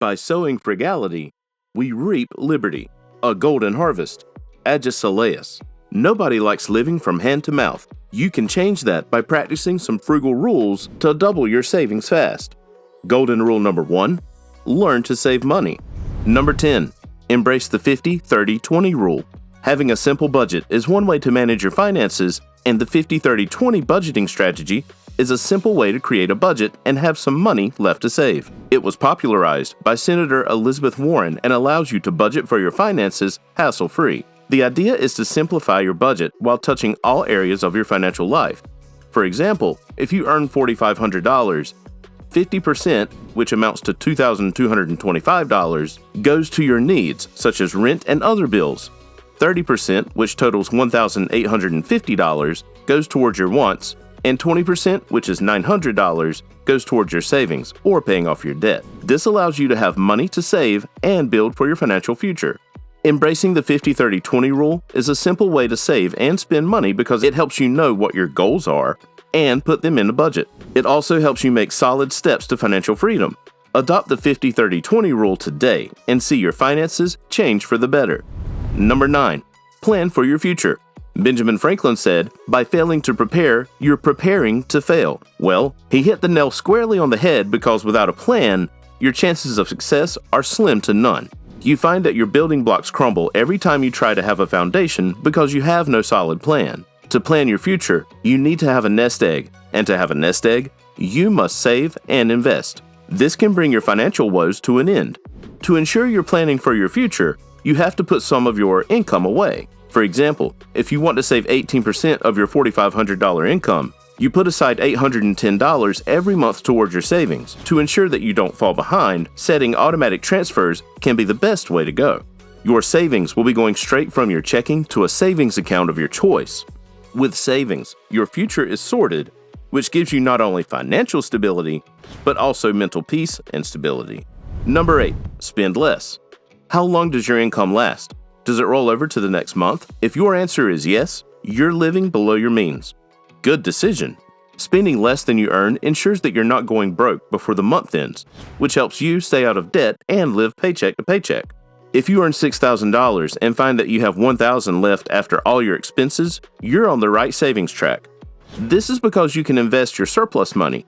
By sowing frugality, we reap liberty, a golden harvest. Agesilaus. Nobody likes living from hand to mouth. You can change that by practicing some frugal rules to double your savings fast. Golden rule number 1, learn to save money. Number 10, embrace the 50-30-20 rule. Having a simple budget is one way to manage your finances, and the 50-30-20 budgeting strategy is a simple way to create a budget and have some money left to save. It was popularized by Senator Elizabeth Warren and allows you to budget for your finances hassle-free. The idea is to simplify your budget while touching all areas of your financial life. For example, if you earn $4,500, 50%, which amounts to $2,225, goes to your needs, such as rent and other bills. 30%, which totals $1,850, goes towards your wants, and 20%, which is $900, goes towards your savings or paying off your debt. This allows you to have money to save and build for your financial future. Embracing the 50-30-20 rule is a simple way to save and spend money because it helps you know what your goals are and put them in a budget. It also helps you make solid steps to financial freedom. Adopt the 50-30-20 rule today and see your finances change for the better. Number 9, plan for your future. Benjamin Franklin said, "By failing to prepare, you're preparing to fail." Well, he hit the nail squarely on the head because without a plan, your chances of success are slim to none. You find that your building blocks crumble every time you try to have a foundation because you have no solid plan. To plan your future, you need to have a nest egg, and to have a nest egg, you must save and invest. This can bring your financial woes to an end. To ensure you're planning for your future, you have to put some of your income away. For example, if you want to save 18% of your $4,500 income, you put aside $810 every month towards your savings. To ensure that you don't fall behind, setting automatic transfers can be the best way to go. Your savings will be going straight from your checking to a savings account of your choice. With savings, your future is sorted, which gives you not only financial stability, but also mental peace and stability. Number 8, spend less. How long does your income last? Does it roll over to the next month? If your answer is yes, you're living below your means. Good decision. Spending less than you earn ensures that you're not going broke before the month ends, which helps you stay out of debt and live paycheck to paycheck. If you earn $6,000 and find that you have $1,000 left after all your expenses, you're on the right savings track. This is because you can invest your surplus money.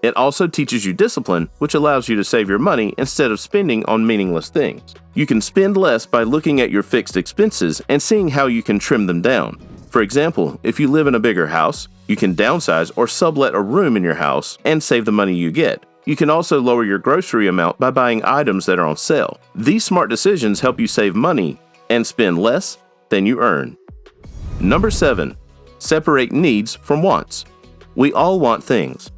It also teaches you discipline, which allows you to save your money instead of spending on meaningless things. You can spend less by looking at your fixed expenses and seeing how you can trim them down. For example, if you live in a bigger house, you can downsize or sublet a room in your house and save the money you get. You can also lower your grocery amount by buying items that are on sale. These smart decisions help you save money and spend less than you earn. Number 7, separate needs from wants. We all want things.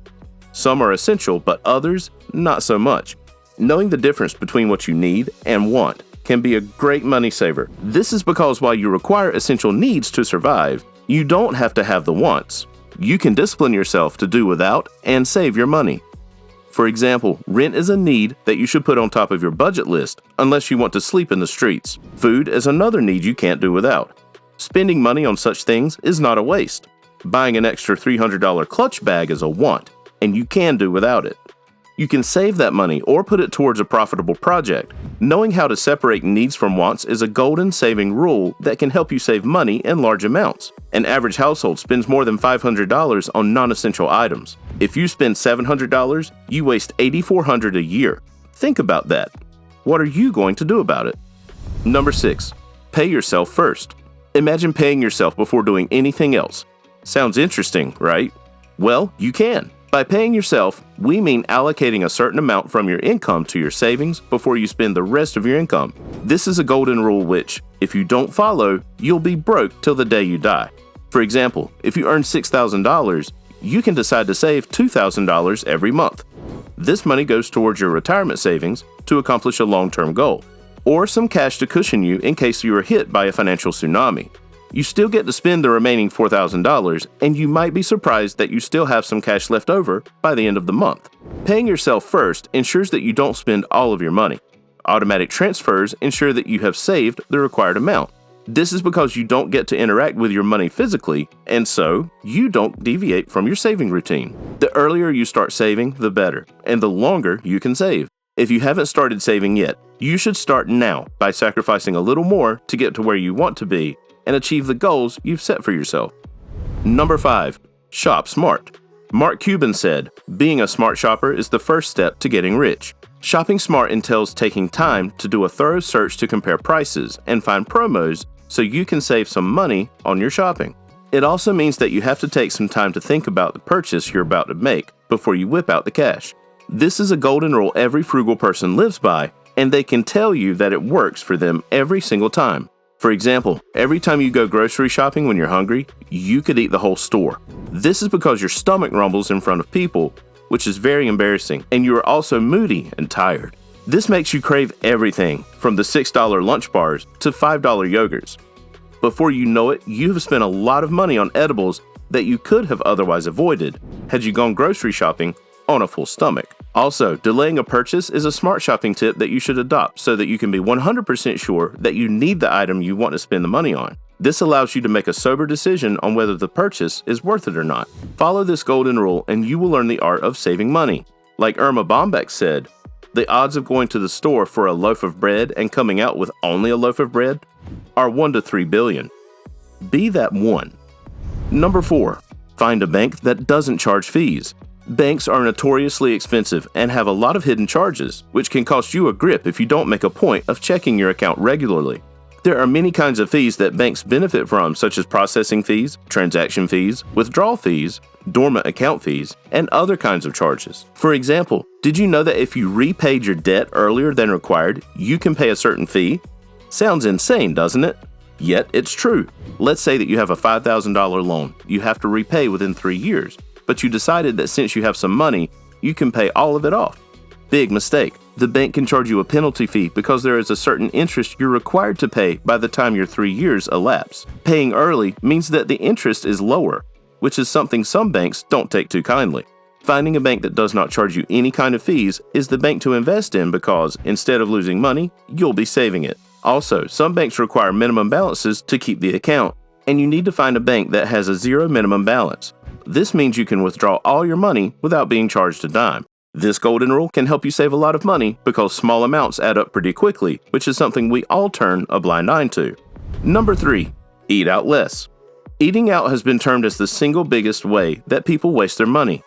Some are essential, but others, not so much. Knowing the difference between what you need and want can be a great money saver. This is because while you require essential needs to survive, you don't have to have the wants. You can discipline yourself to do without and save your money. For example, rent is a need that you should put on top of your budget list unless you want to sleep in the streets. Food is another need you can't do without. Spending money on such things is not a waste. Buying an extra $300 clutch bag is a want, and you can do without it. You can save that money or put it towards a profitable project. Knowing how to separate needs from wants is a golden saving rule that can help you save money in large amounts. An average household spends more than $500 on non-essential items. If you spend $700, you waste $8,400 a year. Think about that. What are you going to do about it? Number 6, pay yourself first. Imagine paying yourself before doing anything else. Sounds interesting, right? Well, you can. By paying yourself, we mean allocating a certain amount from your income to your savings before you spend the rest of your income. This is a golden rule which, if you don't follow, you'll be broke till the day you die. For example, if you earn $6,000, you can decide to save $2,000 every month. This money goes towards your retirement savings to accomplish a long-term goal, or some cash to cushion you in case you are hit by a financial tsunami. You still get to spend the remaining $4,000, and you might be surprised that you still have some cash left over by the end of the month. Paying yourself first ensures that you don't spend all of your money. Automatic transfers ensure that you have saved the required amount. This is because you don't get to interact with your money physically, and so you don't deviate from your saving routine. The earlier you start saving, the better, and the longer you can save. If you haven't started saving yet, you should start now by sacrificing a little more to get to where you want to be and achieve the goals you've set for yourself. Number 5. Shop smart. Mark Cuban said, "Being a smart shopper is the first step to getting rich." Shopping smart entails taking time to do a thorough search to compare prices and find promos so you can save some money on your shopping. It also means that you have to take some time to think about the purchase you're about to make before you whip out the cash. This is a golden rule every frugal person lives by, and they can tell you that it works for them every single time. For example, every time you go grocery shopping when you're hungry, you could eat the whole store. This is because your stomach rumbles in front of people, which is very embarrassing, and you are also moody and tired. This makes you crave everything from the $6 lunch bars to $5 yogurts. Before you know it, you have spent a lot of money on edibles that you could have otherwise avoided had you gone grocery shopping on a full stomach. Also, delaying a purchase is a smart shopping tip that you should adopt so that you can be 100% sure that you need the item you want to spend the money on. This allows you to make a sober decision on whether the purchase is worth it or not. Follow this golden rule and you will learn the art of saving money. Like Irma Bombeck said, the odds of going to the store for a loaf of bread and coming out with only a loaf of bread are 1 to 3 billion. Be that one. Number 4. Find a bank that doesn't charge fees. Banks are notoriously expensive and have a lot of hidden charges, which can cost you a grip if you don't make a point of checking your account regularly. There are many kinds of fees that banks benefit from, such as processing fees, transaction fees, withdrawal fees, dormant account fees, and other kinds of charges. For example, did you know that if you repaid your debt earlier than required, you can pay a certain fee? Sounds insane, doesn't it? Yet it's true. Let's say that you have a $5,000 loan you have to repay within 3 years, but you decided that since you have some money, you can pay all of it off. Big mistake. The bank can charge you a penalty fee because there is a certain interest you're required to pay by the time your 3 years elapse. Paying early means that the interest is lower, which is something some banks don't take too kindly. Finding a bank that does not charge you any kind of fees is the bank to invest in because, instead of losing money, you'll be saving it. Also, some banks require minimum balances to keep the account, and you need to find a bank that has a zero minimum balance. This means you can withdraw all your money without being charged a dime. This golden rule can help you save a lot of money because small amounts add up pretty quickly, which is something we all turn a blind eye to. Number 3. Eat out less. Eating out has been termed as the single biggest way that people waste their money.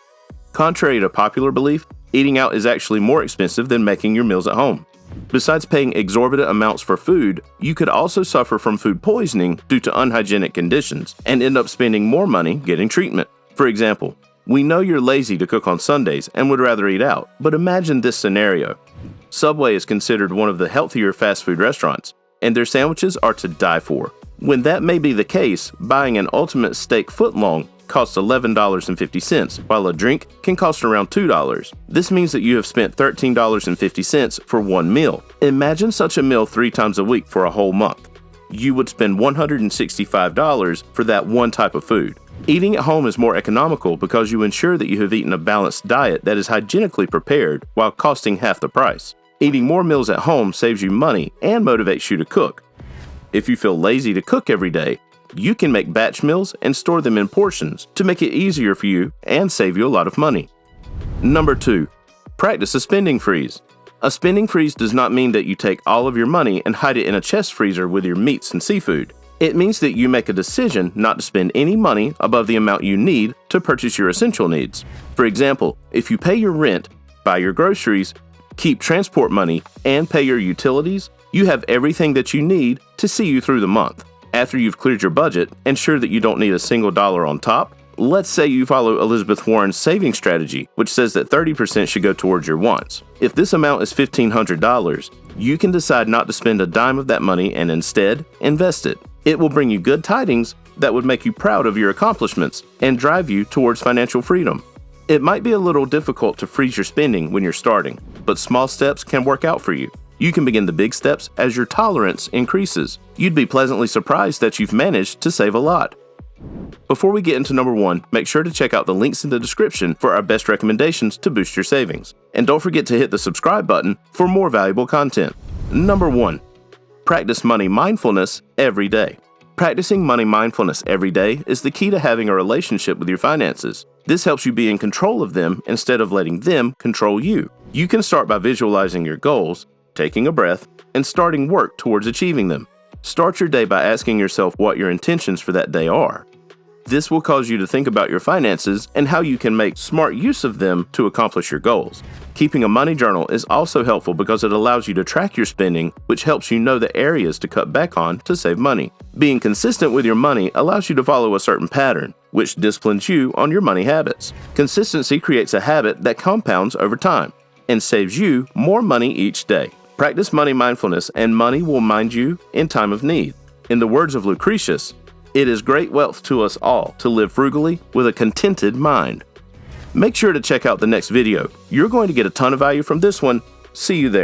Contrary to popular belief, eating out is actually more expensive than making your meals at home. Besides paying exorbitant amounts for food, you could also suffer from food poisoning due to unhygienic conditions and end up spending more money getting treatment. For example, we know you're lazy to cook on Sundays and would rather eat out, but imagine this scenario. Subway is considered one of the healthier fast food restaurants, and their sandwiches are to die for. When that may be the case, buying an ultimate steak footlong costs $11.50, while a drink can cost around $2. This means that you have spent $13.50 for one meal. Imagine such a meal 3 times a week for a whole month. You would spend $165 for that one type of food. Eating at home is more economical because you ensure that you have eaten a balanced diet that is hygienically prepared while costing half the price. Eating more meals at home saves you money and motivates you to cook. If you feel lazy to cook every day, you can make batch meals and store them in portions to make it easier for you and save you a lot of money. Number 2. Practice a spending freeze. A spending freeze does not mean that you take all of your money and hide it in a chest freezer with your meats and seafood. It means that you make a decision not to spend any money above the amount you need to purchase your essential needs. For example, if you pay your rent, buy your groceries, keep transport money, and pay your utilities, you have everything that you need to see you through the month. After you've cleared your budget, ensure that you don't need a single dollar on top. Let's say you follow Elizabeth Warren's saving strategy, which says that 30% should go towards your wants. If this amount is $1,500, you can decide not to spend a dime of that money and instead invest it. It will bring you good tidings that would make you proud of your accomplishments and drive you towards financial freedom. It might be a little difficult to freeze your spending when you're starting, but small steps can work out for you. You can begin the big steps as your tolerance increases. You'd be pleasantly surprised that you've managed to save a lot. Before we get into number 1, make sure to check out the links in the description for our best recommendations to boost your savings. And don't forget to hit the subscribe button for more valuable content. Number 1. Practice money mindfulness every day. Practicing money mindfulness every day is the key to having a relationship with your finances. This helps you be in control of them instead of letting them control you. You can start by visualizing your goals, taking a breath, and starting work towards achieving them. Start your day by asking yourself what your intentions for that day are. This will cause you to think about your finances and how you can make smart use of them to accomplish your goals. Keeping a money journal is also helpful because it allows you to track your spending, which helps you know the areas to cut back on to save money. Being consistent with your money allows you to follow a certain pattern, which disciplines you on your money habits. Consistency creates a habit that compounds over time and saves you more money each day. Practice money mindfulness and money will mind you in time of need. In the words of Lucretius, "It is great wealth to us all to live frugally with a contented mind." Make sure to check out the next video. You're going to get a ton of value from this one. See you there.